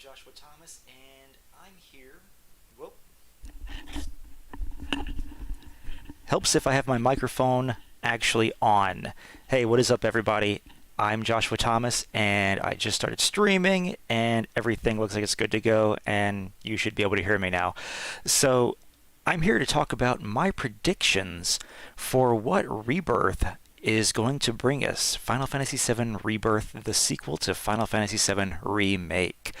Joshua Thomas, and I'm here. Whoop. Helps if I have my microphone actually on. Hey, what is up, everybody? I'm Joshua Thomas, and I just started streaming, and everything looks like it's good to go, and you should be able to hear me now. So, I'm here to talk about my predictions for what Rebirth is going to bring us. Final Fantasy VII Rebirth, the sequel to Final Fantasy VII Remake.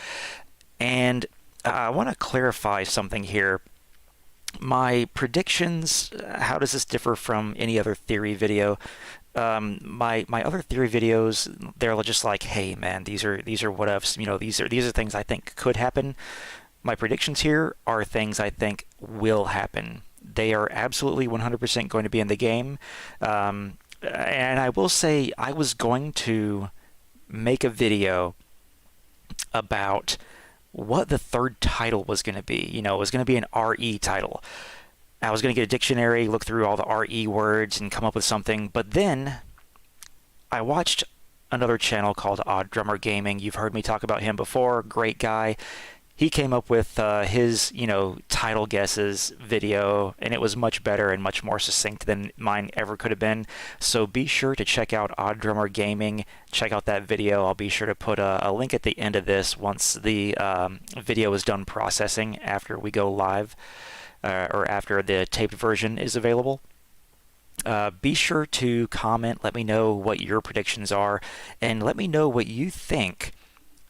And I want to clarify something here. My predictions, how does this differ from any other theory video? My other theory videos, they're just like, hey man, these are what ifs, these are things I think could happen. My predictions here are things I think will happen. They are absolutely 100% going to be in the game. And I will say I was going to make a video about what the third title was going to be. It was going to be an RE title. I was going to get a dictionary, look through all the RE words, and come up with something. But then I watched another channel called Odd Drummer Gaming. You've heard me talk about him before. Great guy. He came up with his, title guesses video, and it was much better and much more succinct than mine ever could have been. So be sure to check out Odd Drummer Gaming. Check out that video. I'll be sure to put a link at the end of this once the video is done processing after we go live, or after the taped version is available. Be sure to comment. Let me know what your predictions are, and let me know what you think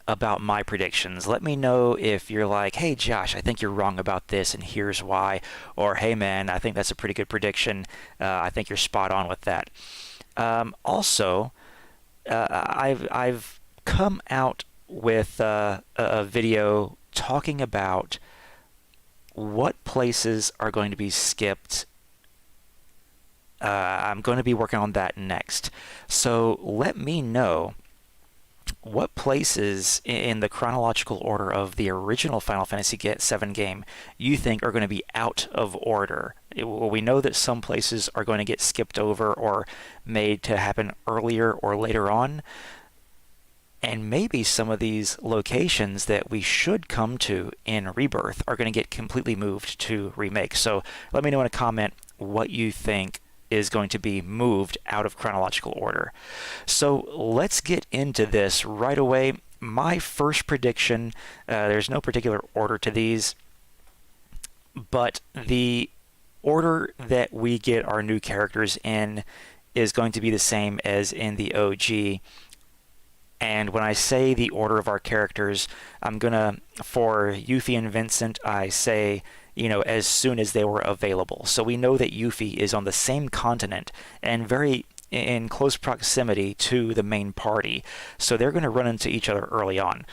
about my predictions. Let me know if you're like, hey Josh, I think you're wrong about this and here's why, or hey man, I think that's a pretty good prediction. I think you're spot on with that. Also, I've come out with a video talking about what places are going to be skipped. I'm going to be working on that next. So let me know what places in the chronological order of the original Final Fantasy VII game you think are going to be out of order. We know that some places are going to get skipped over or made to happen earlier or later on. And maybe some of these locations that we should come to in Rebirth are going to get completely moved to Remake. So let me know in a comment what you think is going to be moved out of chronological order. So let's get into this right away. My first prediction, there's no particular order to these, but the order that we get our new characters in is going to be the same as in the OG. And when I say the order of our characters, I'm gonna, for Yuffie and Vincent, I say, as soon as they were available. So we know that Yuffie is on the same continent and very in close proximity to the main party. So they're going to run into each other early on.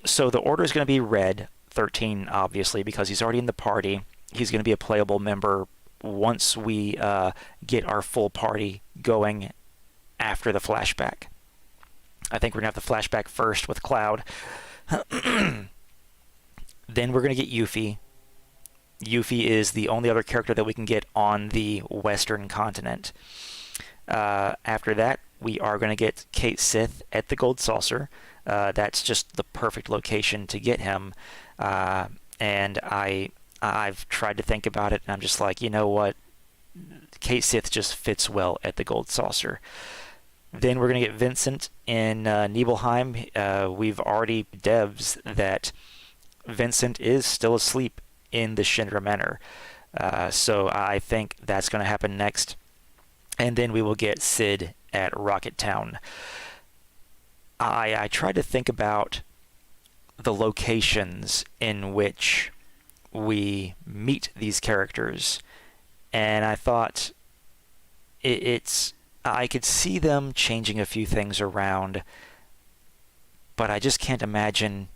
So the order is going to be Red, 13, obviously, because he's already in the party. He's going to be a playable member once we get our full party going after the flashback. I think we're going to have the flashback first with Cloud. Then we're going to get Yuffie. Yuffie is the only other character that we can get on the Western continent. After that, we are going to get Kate Sith at the Gold Saucer. That's just the perfect location to get him. And I've tried to think about it, and I'm just like, you know what? Kate Sith just fits well at the Gold Saucer. Then we're going to get Vincent in Nibelheim. We've already devs that Vincent is still asleep in the Shinra Manor. So I think that's going to happen next. And then we will get Sid at Rocket Town. I tried to think about the locations in which we meet these characters, and I thought I could see them changing a few things around, but I just can't imagine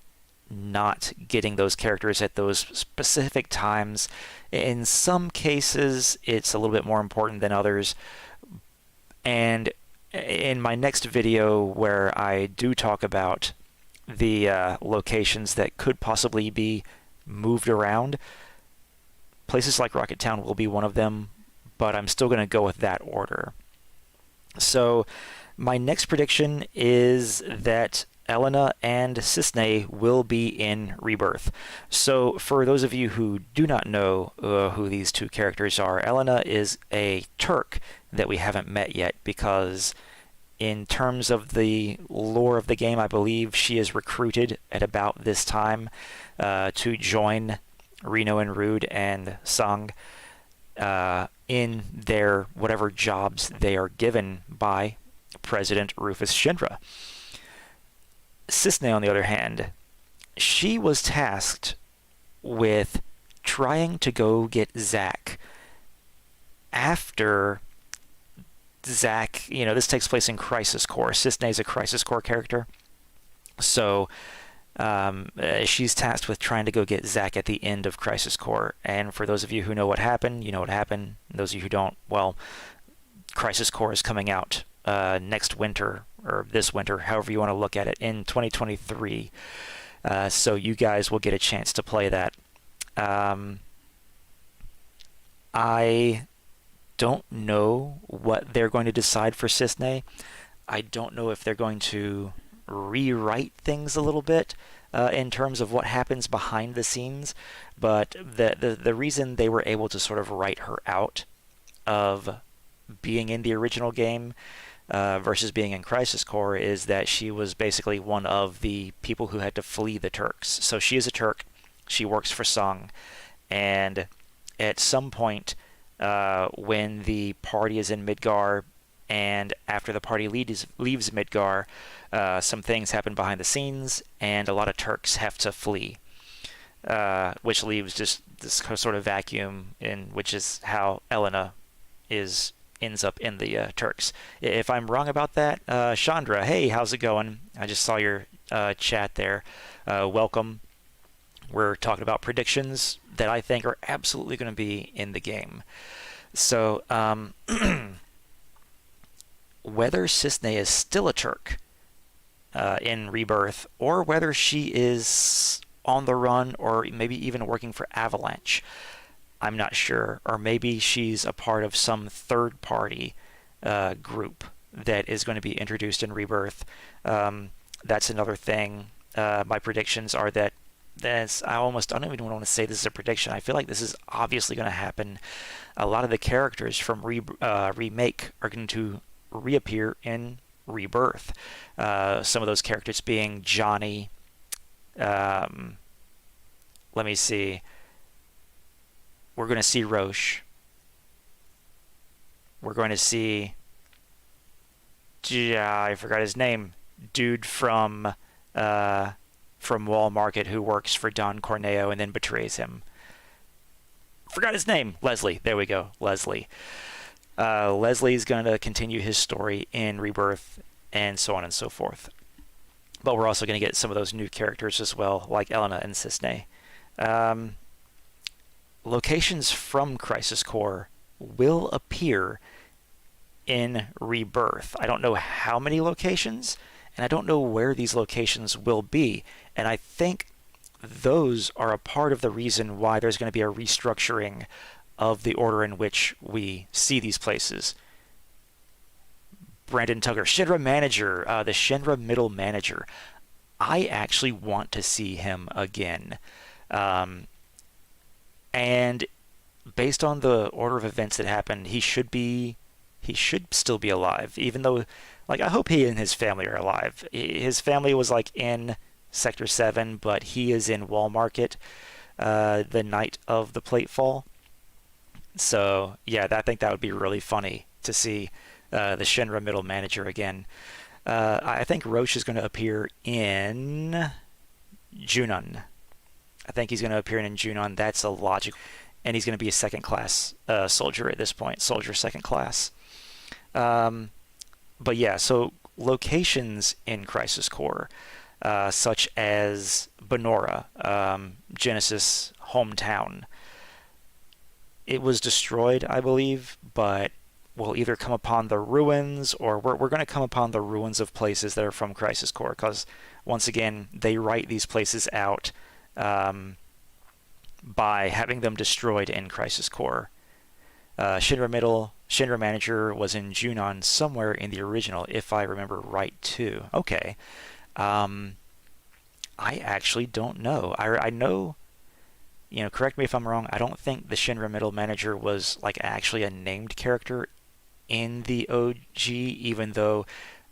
not getting those characters at those specific times. In some cases, it's a little bit more important than others. And in my next video, where I do talk about the locations that could possibly be moved around, places like Rocket Town will be one of them, but I'm still going to go with that order. So my next prediction is that Elena and Cisne will be in Rebirth. So, for those of you who do not know who these two characters are, Elena is a Turk that we haven't met yet because, in terms of the lore of the game, I believe she is recruited at about this time to join Reno and Rude and Sang in their whatever jobs they are given by President Rufus Shinra. Cisne, on the other hand, she was tasked with trying to go get Zack after Zack, this takes place in Crisis Core. Cisne is a Crisis Core character. So she's tasked with trying to go get Zack at the end of Crisis Core. And for those of you who know what happened, you know what happened. Those of you who don't, well, Crisis Core is coming out next winter, or this winter, however you want to look at it, in 2023. So you guys will get a chance to play that. I don't know what they're going to decide for Cisne. I don't know if they're going to rewrite things a little bit in terms of what happens behind the scenes, but the reason they were able to sort of write her out of being in the original game versus being in Crisis Core is that she was basically one of the people who had to flee the Turks. So she is a Turk. She works for Sang, and at some point when the party is in Midgar, and after the party leaves Midgar, some things happen behind the scenes, and a lot of Turks have to flee, which leaves just this sort of vacuum, in which is how Elena ends up in the Turks. If I'm wrong about that, Chandra, hey, how's it going? I just saw your chat there. Welcome. We're talking about predictions that I think are absolutely going to be in the game. So, whether Cisne is still a Turk in Rebirth, or whether she is on the run, or maybe even working for Avalanche, I'm not sure. Or maybe she's a part of some third-party group that is going to be introduced in Rebirth. That's another thing. My predictions are that I don't even want to say this is a prediction. I feel like this is obviously going to happen. A lot of the characters from Remake are going to reappear in Rebirth. Some of those characters being Johnny. Let me see. We're going to see Roche. We're going to see... I forgot his name. Dude from Wall Market who works for Don Corneo and then betrays him. Forgot his name. Leslie. There we go. Leslie. Leslie's going to continue his story in Rebirth, and so on and so forth. But we're also going to get some of those new characters as well, like Elena and Cisne. Locations from Crisis Core will appear in Rebirth. I don't know how many locations, and I don't know where these locations will be. And I think those are a part of the reason why there's going to be a restructuring of the order in which we see these places. Brandon Tugger, Shinra Manager, the Shinra Middle Manager. I actually want to see him again. And based on the order of events that happened, he should still be alive, even though, like, I hope he and his family are alive. His family was like in Sector 7, but he is in Wall Market the night of the Platefall. So yeah, I think that would be really funny to see the Shinra Middle Manager again. I think Roche is going to appear in Junon. I think he's going to appear in Junon. That's a logical. And he's going to be a second class soldier at this point. Soldier second class. But yeah, so locations in Crisis Core, such as Benora, Genesis' hometown. It was destroyed, I believe, but we'll either come upon the ruins, or we're going to come upon the ruins of places that are from Crisis Core, because once again, they write these places out by having them destroyed in Crisis Core. Shinra Manager was in Junon somewhere in the original, if I remember right too. Okay. Um, I actually don't know. I know, correct me if I'm wrong, I don't think the Shinra middle manager was like actually a named character in the OG, even though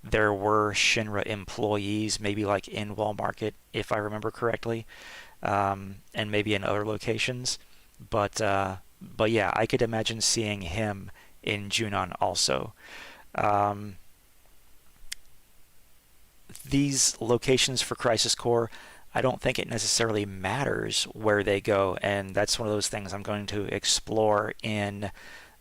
there were Shinra employees, maybe like in Wall Market, if I remember correctly, and maybe in other locations. But yeah, I could imagine seeing him in Junon also. Um, these locations for Crisis Core, I don't think it necessarily matters where they go, and that's one of those things I'm going to explore in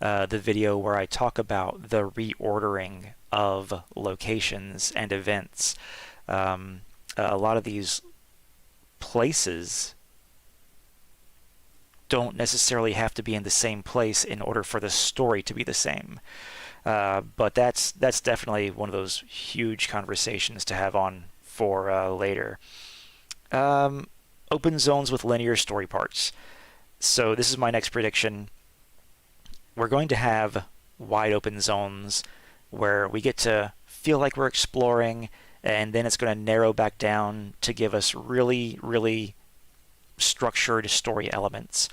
the video where I talk about the reordering of locations and events. A lot of these places don't necessarily have to be in the same place in order for the story to be the same. But that's definitely one of those huge conversations to have on for later. Open zones with linear story parts. So this is my next prediction. We're going to have wide open zones where we get to feel like we're exploring, and then it's going to narrow back down to give us really, really structured story elements.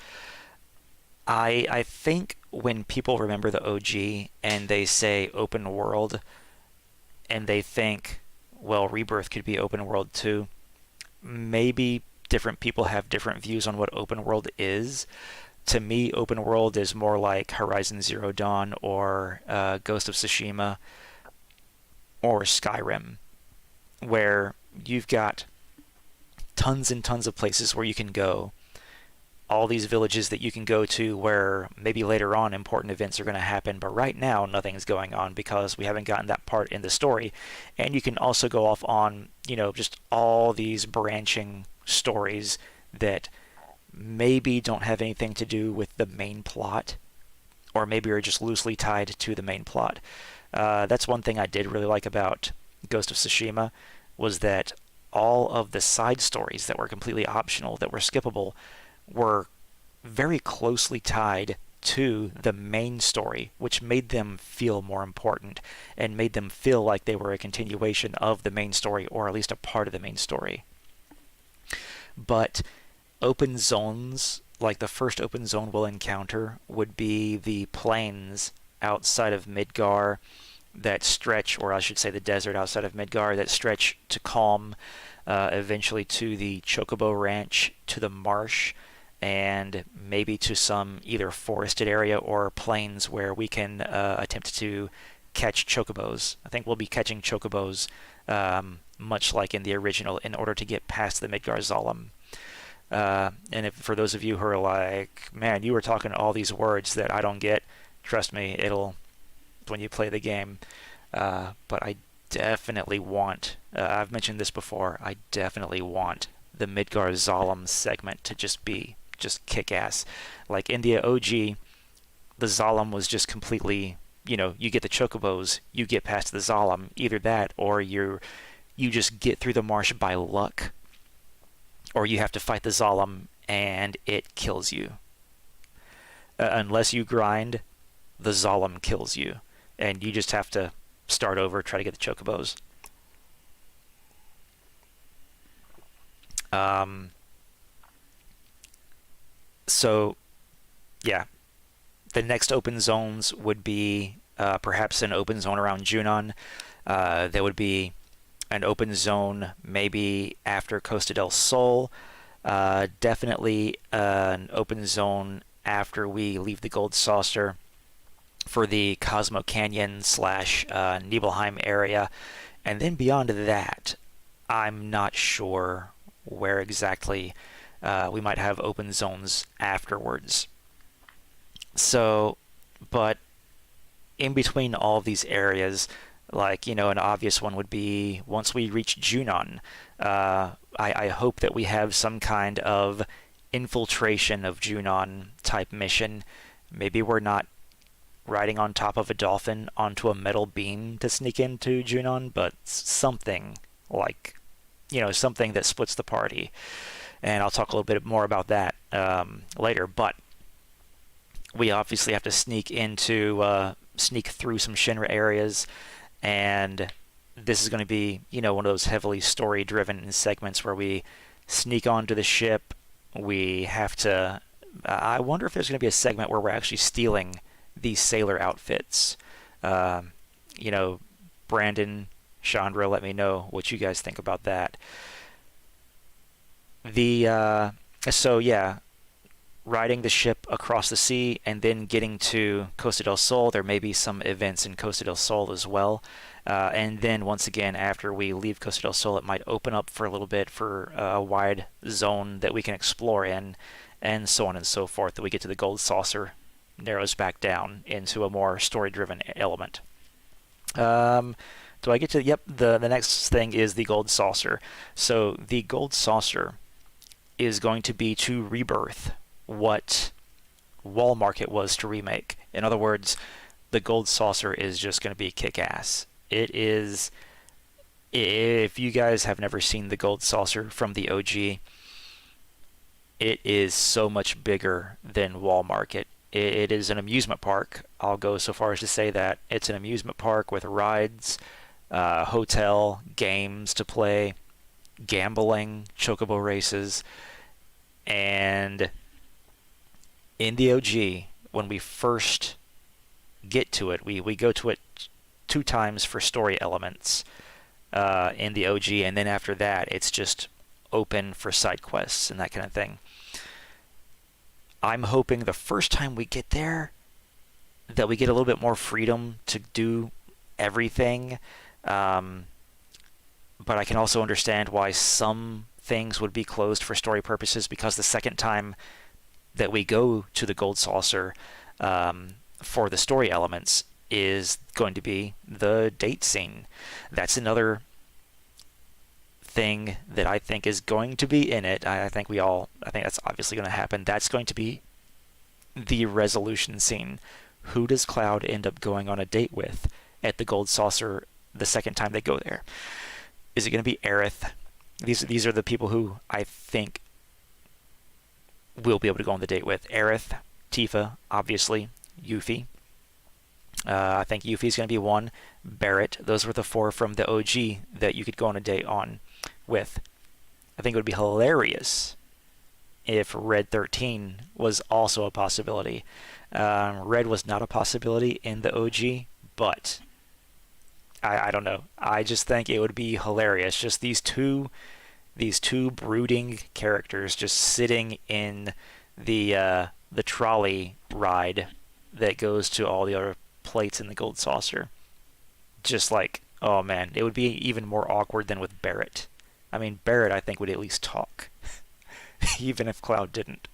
I think when people remember the OG and they say open world, and they think, well, Rebirth could be open world too, maybe different people have different views on what open world is. To me, open world is more like Horizon Zero Dawn or Ghost of Tsushima or Skyrim, where you've got tons and tons of places where you can go, all these villages that you can go to where maybe later on important events are going to happen, but right now nothing's going on because we haven't gotten that part in the story. And you can also go off on, just all these branching stories that maybe don't have anything to do with the main plot, or maybe are just loosely tied to the main plot. That's one thing I did really like about Ghost of Tsushima, was that all of the side stories that were completely optional, that were skippable, were very closely tied to the main story, which made them feel more important and made them feel like they were a continuation of the main story, or at least a part of the main story. But open zones, like the first open zone we'll encounter, would be the plains outside of Midgar that stretch, or I should say the desert outside of Midgar, that stretch to Calm, eventually to the Chocobo Ranch, to the marsh, and maybe to some either forested area or plains where we can attempt to catch chocobos. I think we'll be catching chocobos, much like in the original, in order to get past the Midgar Zalem. And if for those of you who are like, man, you were talking all these words that I don't get, trust me, it'll when you play the game. But I definitely want, I've mentioned this before, I definitely want the Midgar Zalem segment to just kick-ass. Like in the OG, the Zalem was just completely, you get the chocobos, you get past the Zalem, either that or you just get through the marsh by luck, or you have to fight the Zalem and it kills you. Unless you grind, the Zalem kills you, and you just have to start over, try to get the chocobos. So, yeah, the next open zones would be perhaps an open zone around Junon. There would be an open zone maybe after Costa del Sol. Definitely an open zone after we leave the Gold Saucer for the Cosmo Canyon / Nibelheim area. And then beyond that, I'm not sure where exactly we might have open zones afterwards. So, but in between all of these areas, like, an obvious one would be once we reach Junon, I hope that we have some kind of infiltration of Junon type mission. Maybe we're not riding on top of a dolphin onto a metal beam to sneak into Junon, but something like, something that splits the party. And I'll talk a little bit more about that later. But we obviously have to sneak through some Shinra areas, and this is going to be, one of those heavily story-driven segments where we sneak onto the ship. We have to. I wonder if there's going to be a segment where we're actually stealing these sailor outfits. You know, Brandon, Chandra, let me know what you guys think about that. So yeah, riding the ship across the sea and then getting to Costa del Sol. There may be some events in Costa del Sol as well. And then once again, after we leave Costa del Sol, it might open up for a little bit for a wide zone that we can explore in, and so on and so forth. That we get to the Gold Saucer, narrows back down into a more story-driven element. Do I get to? Yep. The next thing is the Gold Saucer. So the Gold Saucer is going to be to rebirth what Wall Market was to remake. In other words, the Gold Saucer is just going to be kick-ass. It is. If you guys have never seen the Gold Saucer from the OG, it is so much bigger than Wall Market. It is an amusement park. I'll go so far as to say that it's an amusement park with rides, hotel, games to play, gambling, chocobo races, and in the OG, when we first get to it, we go to it 2 times for story elements in the OG, and then after that, it's just open for side quests and that kind of thing. I'm hoping the first time we get there that we get a little bit more freedom to do everything. But I can also understand why some things would be closed for story purposes, because the second time that we go to the Gold Saucer for the story elements is going to be the date scene. That's another thing that I think is going to be in it. I think that's obviously going to happen. That's going to be the resolution scene. Who does Cloud end up going on a date with at the Gold Saucer the second time they go there? Is it going to be Aerith? These are the people who I think will be able to go on the date with. Aerith, Tifa, obviously, Yuffie. I think Yuffie's going to be one. Barrett. Those were the 4 from the OG that you could go on a date with. I think it would be hilarious if Red 13 was also a possibility. Red was not a possibility in the OG, but I don't know. I just think it would be hilarious. Just these two brooding characters just sitting in the trolley ride that goes to all the other plates in the Gold Saucer. Just like, oh man, it would be even more awkward than with Barrett. I mean, Barrett, I think, would at least talk, even if Cloud didn't.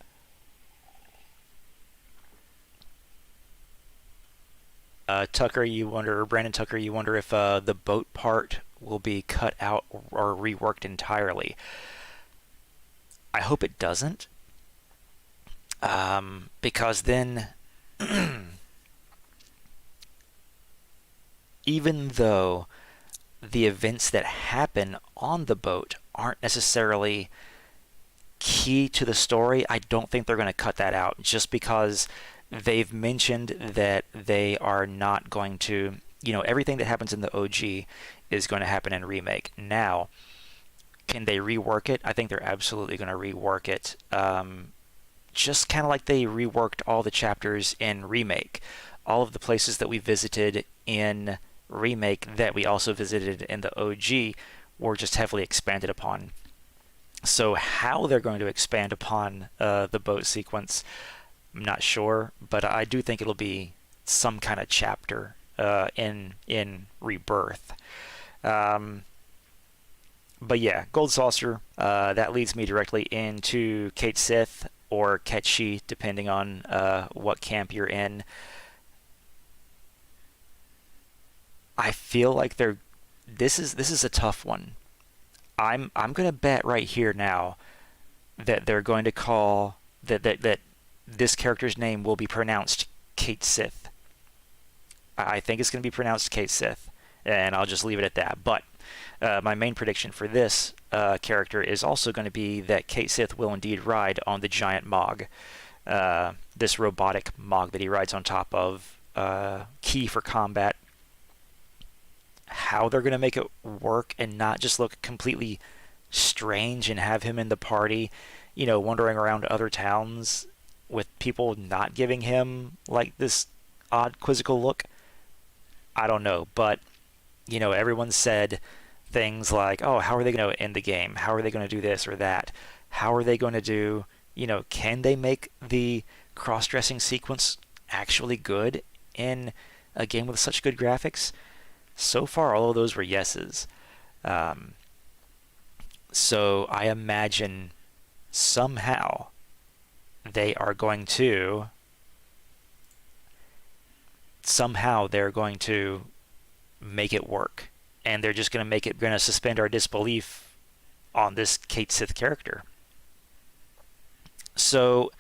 Brandon Tucker, you wonder if the boat part will be cut out or reworked entirely. I hope it doesn't, because then, even though the events that happen on the boat aren't necessarily key to the story, I don't think they're going to cut that out, just because they've mentioned that they are not going to, everything that happens in the OG is going to happen in Remake. Now, can they rework it? I think they're absolutely going to rework it. Just kind of like they reworked all the chapters in Remake. All of the places that we visited in Remake that we also visited in the OG were just heavily expanded upon. So how they're going to expand upon the boat sequence, I'm not sure, but I do think it'll be some kind of chapter in Rebirth. But yeah, Gold Saucer, that leads me directly into Kate Sith or Ketchi, depending on what camp you're in. I feel like this is a tough one. I'm going to bet right here now that they're going to call that this character's name will be pronounced Kate Sith. I think it's going to be pronounced Kate Sith, and I'll just leave it at that. But my main prediction for this character is also going to be that Kate Sith will indeed ride on the giant Mog, this robotic Mog that he rides on top of, key for combat. how they're going to make it work and not just look completely strange and have him in the party, wandering around other towns with people not giving him like this odd quizzical look. I don't know, but everyone said things like, oh, how are they going to end the game? How are they going to do this or that? How are they going to do, can they make the cross-dressing sequence actually good in a game with such good graphics? So far, all of those were yeses. So I imagine somehow they're going to make it work, and they're just going to suspend our disbelief on this Kate Sith character. So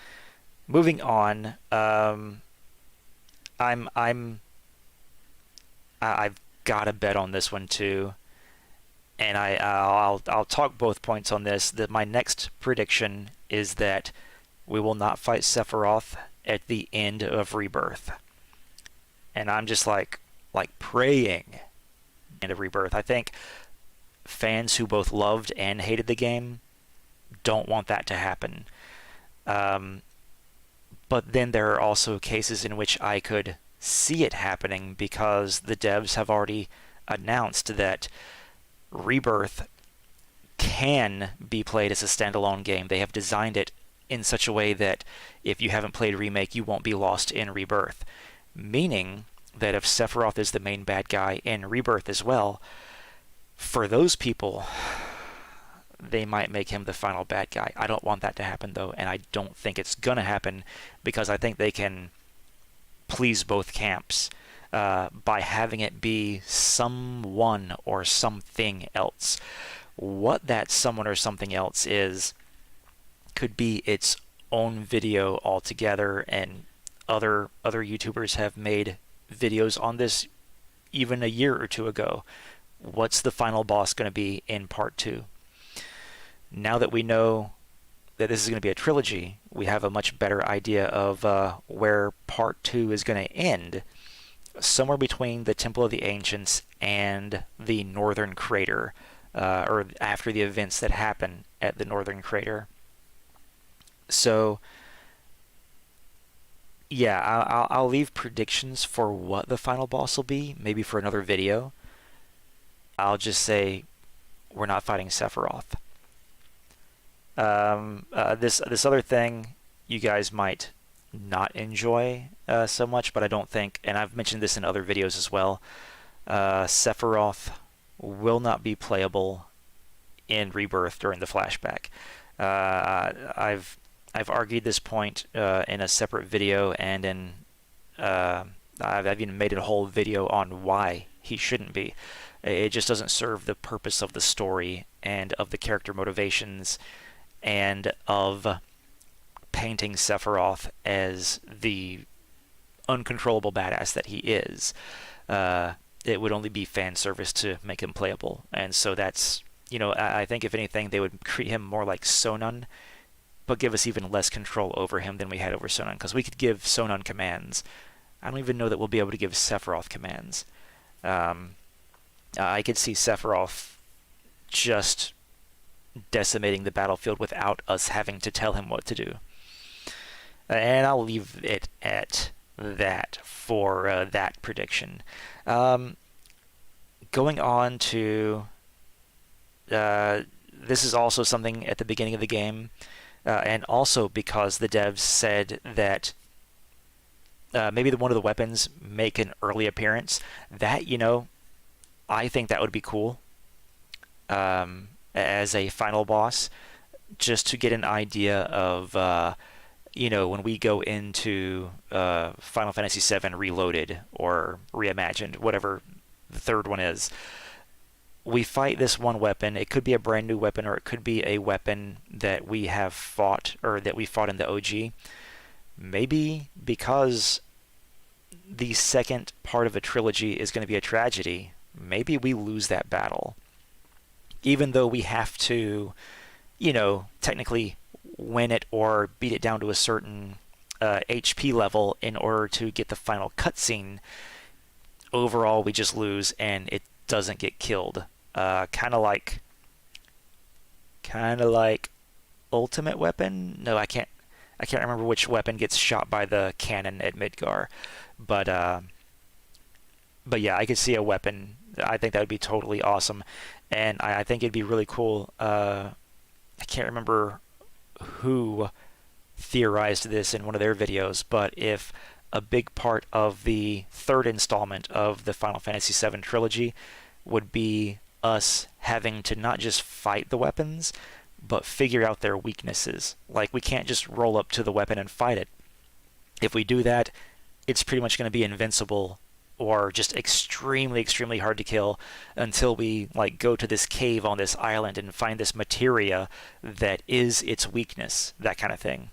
moving on, I've got a bet on this one too, and I'll talk both points on this. That my next prediction is that we will not fight Sephiroth at the end of Rebirth, and I'm just like praying end of Rebirth. I think fans who both loved and hated the game don't want that to happen. But then there are also cases in which I could see it happening, because the devs have already announced that Rebirth can be played as a standalone game. They have designed it in such a way that if you haven't played Remake, you won't be lost in Rebirth. Meaning that if Sephiroth is the main bad guy in Rebirth as well, for those people, they might make him the final bad guy. I don't want that to happen, though, and I don't think it's going to happen, because I think they can please both camps by having it be someone or something else. What that someone or something else is could be its own video altogether, and other YouTubers have made videos on this even a year or two ago. What's the final boss going to be in Part 2? Now that we know that this is going to be a trilogy, we have a much better idea of where Part 2 is going to end, somewhere between the Temple of the Ancients and the Northern Crater, or after the events that happen at the Northern Crater. So, yeah, I'll leave predictions for what the final boss will be, maybe for another video. I'll just say we're not fighting Sephiroth. This other thing you guys might not enjoy so much, but I don't think, and I've mentioned this in other videos as well, Sephiroth will not be playable in Rebirth during the flashback. I've argued this point in a separate video, and I've even made a whole video on why he shouldn't be. It just doesn't serve the purpose of the story and of the character motivations and of painting Sephiroth as the uncontrollable badass that he is. It would only be fan service to make him playable, and so that's, I think if anything they would treat him more like Sonon, but give us even less control over him than we had over Sonon, because we could give Sonon commands. I don't even know that we'll be able to give Sephiroth commands. I could see Sephiroth just decimating the battlefield without us having to tell him what to do. And I'll leave it at that for that prediction. Going on to... this is also something at the beginning of the game, and also because the devs said that maybe one of the weapons make an early appearance. That, I think that would be cool as a final boss, just to get an idea of, when we go into Final Fantasy VII Reloaded or Reimagined, whatever the third one is. We fight this one weapon. It could be a brand new weapon, or it could be a weapon that we have fought, or that we fought in the OG. Maybe because the second part of a trilogy is going to be a tragedy, maybe we lose that battle. Even though we have to, technically win it or beat it down to a certain HP level in order to get the final cutscene, overall we just lose, and doesn't get killed. Kind of like Ultimate Weapon. No, I can't remember which weapon gets shot by the cannon at Midgar, but yeah, I could see a weapon. I think that would be totally awesome, and I think it'd be really cool. I can't remember who theorized this in one of their videos, but if a big part of the third installment of the Final Fantasy VII trilogy would be us having to not just fight the weapons, but figure out their weaknesses. Like, we can't just roll up to the weapon and fight it. If we do that, it's pretty much going to be invincible or just extremely, extremely hard to kill until we like go to this cave on this island and find this materia that is its weakness, that kind of thing.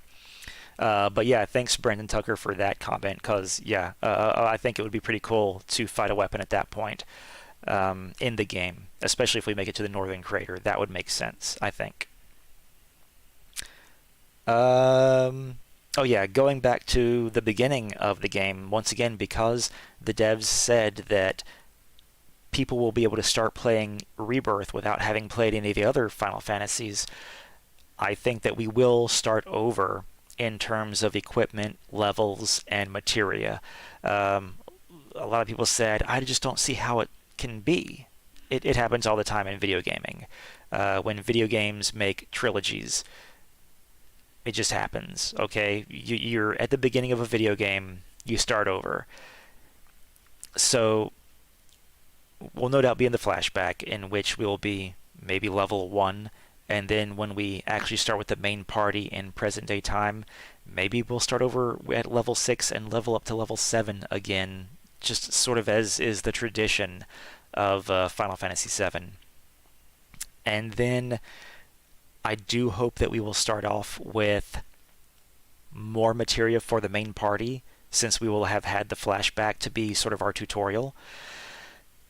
But yeah, thanks Brandon Tucker for that comment, because yeah, I think it would be pretty cool to fight a weapon at that point in the game, especially if we make it to the Northern Crater. That would make sense, I think. Oh yeah, going back to the beginning of the game, once again, because the devs said that people will be able to start playing Rebirth without having played any of the other Final Fantasies, I think that we will start over in terms of equipment, levels, and materia. A lot of people said, I just don't see how it can be. It happens all the time in video gaming. When video games make trilogies, it just happens, okay? You're at the beginning of a video game, you start over. So, we'll no doubt be in the flashback, in which we'll be maybe level 1, and then when we actually start with the main party in present day time, maybe we'll start over at level 6 and level up to level 7 again, just sort of as is the tradition of Final Fantasy VII. And then I do hope that we will start off with more materia for the main party, since we will have had the flashback to be sort of our tutorial.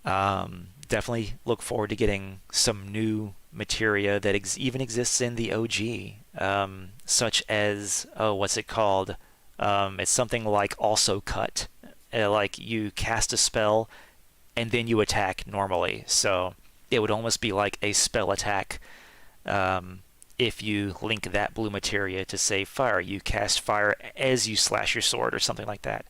Definitely look forward to getting some new materia that even exists in the OG, such as, what's it called? It's something like Also Cut. Like you cast a spell and then you attack normally. So it would almost be like a spell attack. If you link that blue materia to, say, fire, you cast fire as you slash your sword or something like that.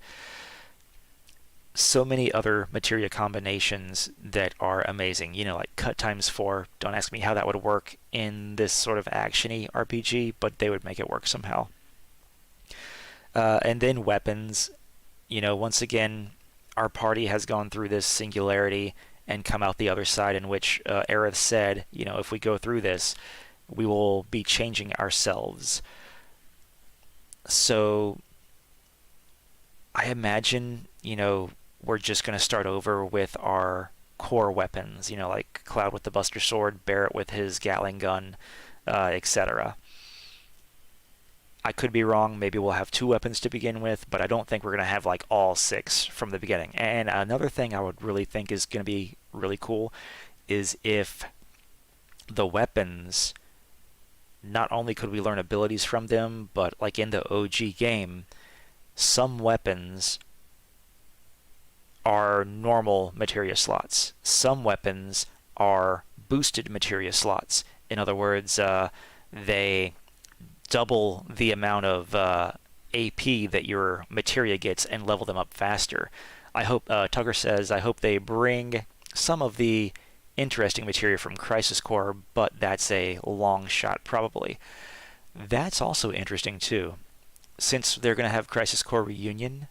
So many other materia combinations that are amazing. You know, like cut times 4. Don't ask me how that would work in this sort of action-y RPG, but they would make it work somehow. And then weapons. You know, once again, our party has gone through this singularity and come out the other side, in which Aerith said, you know, if we go through this, we will be changing ourselves. So I imagine, you know, we're just going to start over with our core weapons, you know, like Cloud with the Buster Sword, Barrett with his Gatling gun, etc. I could be wrong. Maybe we'll have 2 weapons to begin with, but I don't think we're going to have like all 6 from the beginning. And another thing I would really think is going to be really cool is if the weapons, not only could we learn abilities from them, but like in the OG game, some weapons are normal materia slots. Some weapons are boosted materia slots. In other words, they double the amount of AP that your materia gets and level them up faster. I hope, Tugger says, I hope they bring some of the interesting materia from Crisis Core, but that's a long shot probably. That's also interesting too. Since they're going to have Crisis Core Reunion,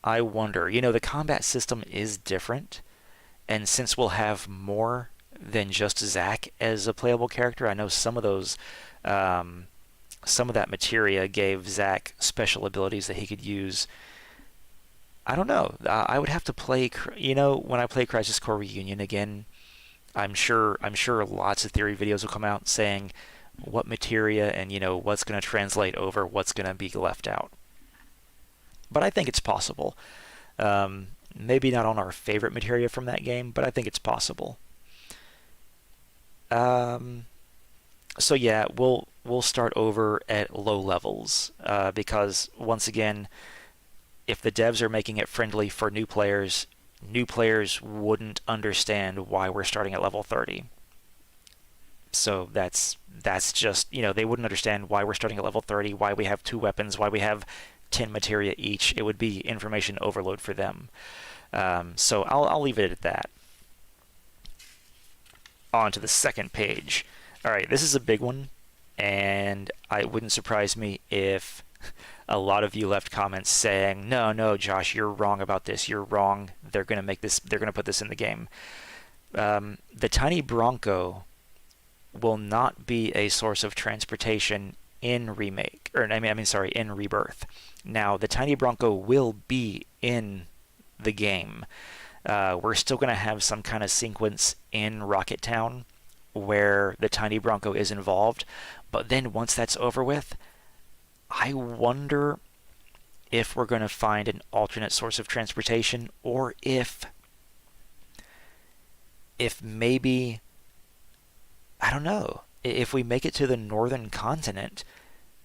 I wonder, you know, the combat system is different, and since we'll have more than just Zack as a playable character, I know some of those, some of that materia gave Zack special abilities that he could use. I don't know. I would have to play, you know, when I play Crisis Core Reunion again, I'm sure lots of theory videos will come out saying what materia and, you know, what's going to translate over, what's going to be left out. But I think it's possible. Maybe not on our favorite materia from that game, but I think it's possible. So yeah, we'll start over at low levels, because once again, if the devs are making it friendly for new players, new players wouldn't understand why we're starting at level 30. So that's just, they wouldn't understand why we're starting at level 30, why we have 2 weapons, why we have 10 materia each. It would be information overload for them. So I'll leave it at that. On to the second page. All right, this is a big one, and it wouldn't surprise me if a lot of you left comments saying, no, Josh, you're wrong about this. You're wrong. They're going to put this in the game. The tiny Bronco will not be a source of transportation in Remake, in Rebirth. Now, the tiny Bronco will be in the game. We're still going to have some kind of sequence in Rocket Town where the tiny Bronco is involved, but then once that's over with, I wonder if we're going to find an alternate source of transportation, or if maybe, I don't know, if we make it to the northern continent,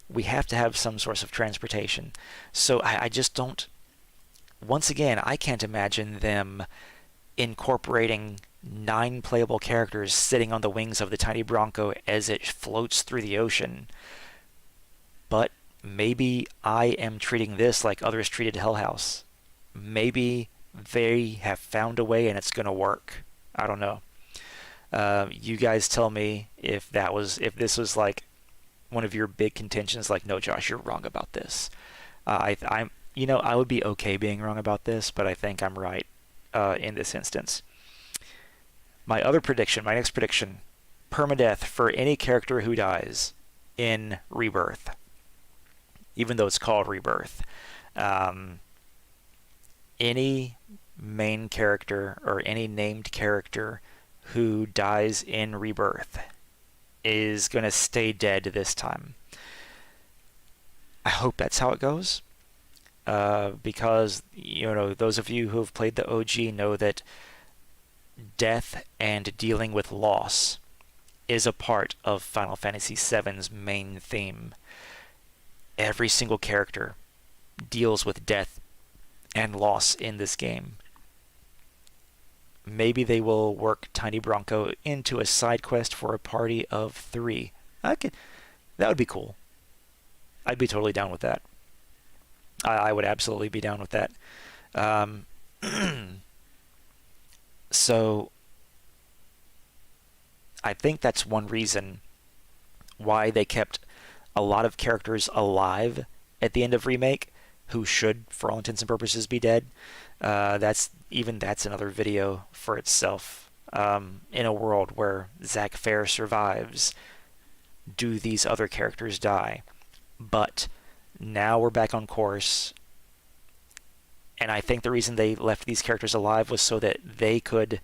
we have to have some source of transportation. So I just don't, once again, I can't imagine them incorporating 9 playable characters sitting on the wings of the tiny Bronco as it floats through the ocean. But maybe I am treating this like others treated Hell House. Maybe they have found a way and it's going to work. I don't know. You guys tell me if this was like one of your big contentions, like, no, Josh, you're wrong about this. I would be okay being wrong about this, but I think I'm right in this instance. My next prediction, permadeath for any character who dies in Rebirth, even though it's called Rebirth. Any main character or any named character who dies in Rebirth is going to stay dead this time. I hope that's how it goes. Because, those of you who have played the OG know that death and dealing with loss is a part of Final Fantasy VII's main theme. Every single character deals with death and loss in this game. Maybe they will work Tiny Bronco into a side quest for a party of 3. That would be cool. I'd be totally down with that. I would absolutely be down with that. So I think that's one reason why they kept a lot of characters alive at the end of Remake who should, for all intents and purposes, be dead. That's another video for itself. In a world where Zack Fair survives, do these other characters die? But now we're back on course, and I think the reason they left these characters alive was so that they could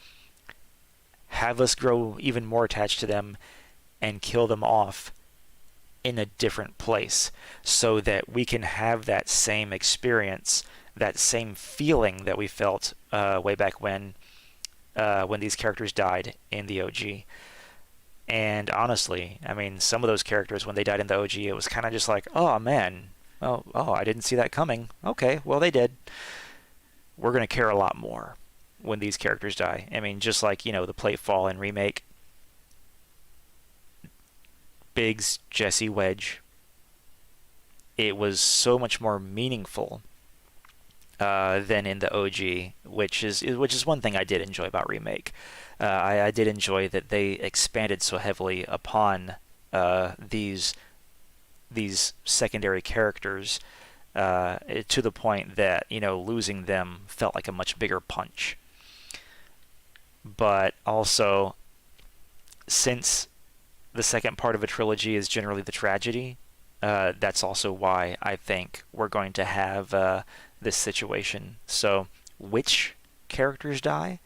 have us grow even more attached to them and kill them off in a different place, so that we can have that same experience, that same feeling that we felt way back when these characters died in the OG. And honestly, some of those characters, when they died in the OG, it was kind of just like, oh man, I didn't see that coming. Okay, well, they did. We're going to care a lot more when these characters die. Just like, the Platefall in Remake. Biggs, Jesse, Wedge. It was so much more meaningful than in the OG, which is one thing I did enjoy about Remake. I did enjoy that they expanded so heavily upon these secondary characters to the point that losing them felt like a much bigger punch. But also, since the second part of a trilogy is generally the tragedy, that's also why I think we're going to have this situation. So, which characters die?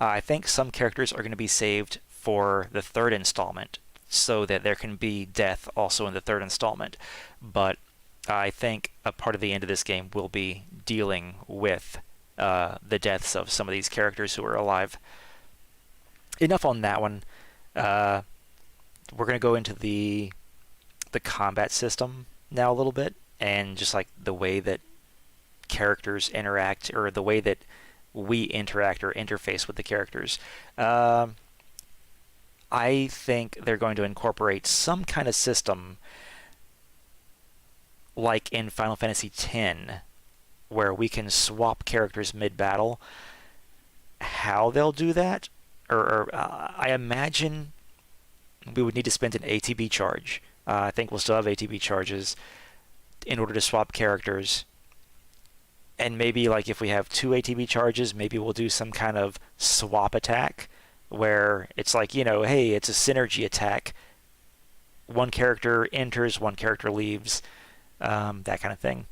I think some characters are going to be saved for the third installment, so that there can be death also in the third installment. But I think a part of the end of this game will be dealing with the deaths of some of these characters who are alive. Enough on that one. We're going to go into the combat system now a little bit, and just like the way that characters interact, or the way that we interact or interface with the characters. I think they're going to incorporate some kind of system like in Final Fantasy X, where we can swap characters mid-battle. How they'll do that, or I imagine we would need to spend an ATB charge. I think we'll still have ATB charges in order to swap characters. And maybe like if we have 2 ATB charges, maybe we'll do some kind of swap attack where it's like, hey, it's a synergy attack. One character enters, one character leaves, that kind of thing.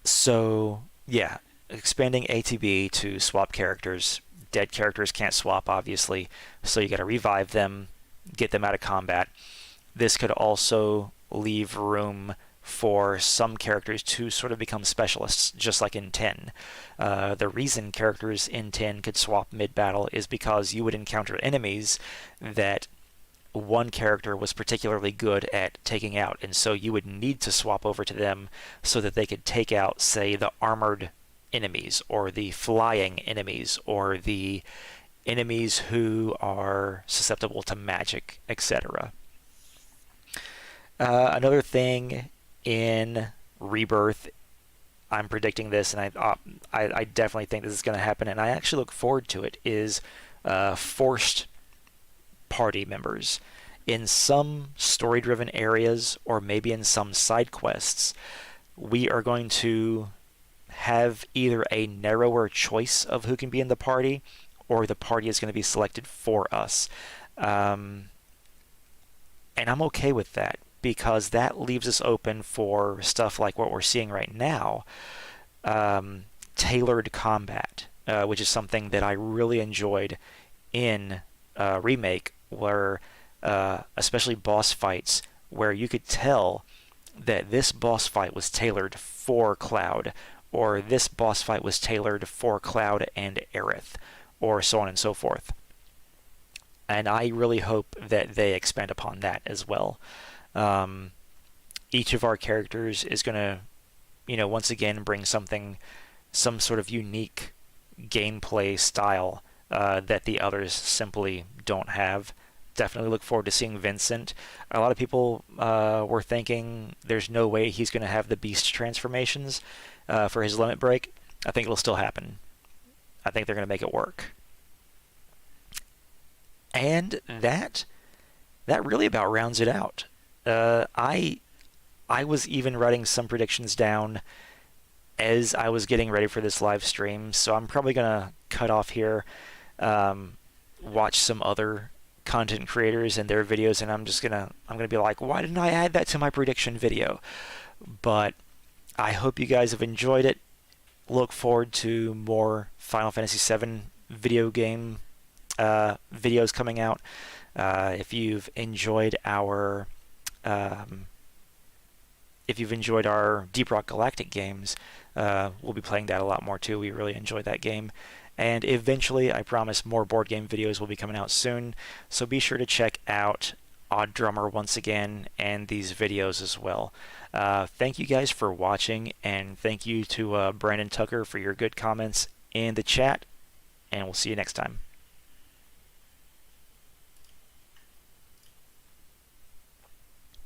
So, yeah, expanding ATB to swap characters. Dead characters can't swap, obviously, so you got to revive them, get them out of combat. This could also leave room for some characters to sort of become specialists, just like in 10. The reason characters in 10 could swap mid-battle is because you would encounter enemies that one character was particularly good at taking out, and so you would need to swap over to them so that they could take out, say, the armored enemies, or the flying enemies, or the enemies who are susceptible to magic, etc. Another thing in Rebirth, I'm predicting this, and I definitely think this is going to happen, and I actually look forward to it, is forced party members. In some story-driven areas, or maybe in some side quests, we are going to have either a narrower choice of who can be in the party, or the party is going to be selected for us. And I'm okay with that, because that leaves us open for stuff like what we're seeing right now, tailored combat, which is something that I really enjoyed in Remake, where especially boss fights, where you could tell that this boss fight was tailored for Cloud, or this boss fight was tailored for Cloud and Aerith, or so on and so forth. And I really hope that they expand upon that as well. Each of our characters is going to, once again bring some sort of unique gameplay style that the others simply don't have. Definitely look forward to seeing Vincent. A lot of people were thinking there's no way he's going to have the beast transformations for his limit break. I think it'll still happen. I think they're going to make it work. And that really about rounds it out. I was even writing some predictions down as I was getting ready for this live stream, so I'm probably gonna cut off here, watch some other content creators and their videos, and I'm gonna be like, why didn't I add that to my prediction video? But I hope you guys have enjoyed it. Look forward to more Final Fantasy VII video game videos coming out. If you've enjoyed our Deep Rock Galactic games, we'll be playing that a lot more too. We really enjoyed that game. And eventually, I promise, more board game videos will be coming out soon. So be sure to check out Odd Drummer once again, and these videos as well. Thank you guys for watching, and thank you to Brandon Tucker for your good comments in the chat, and we'll see you next time.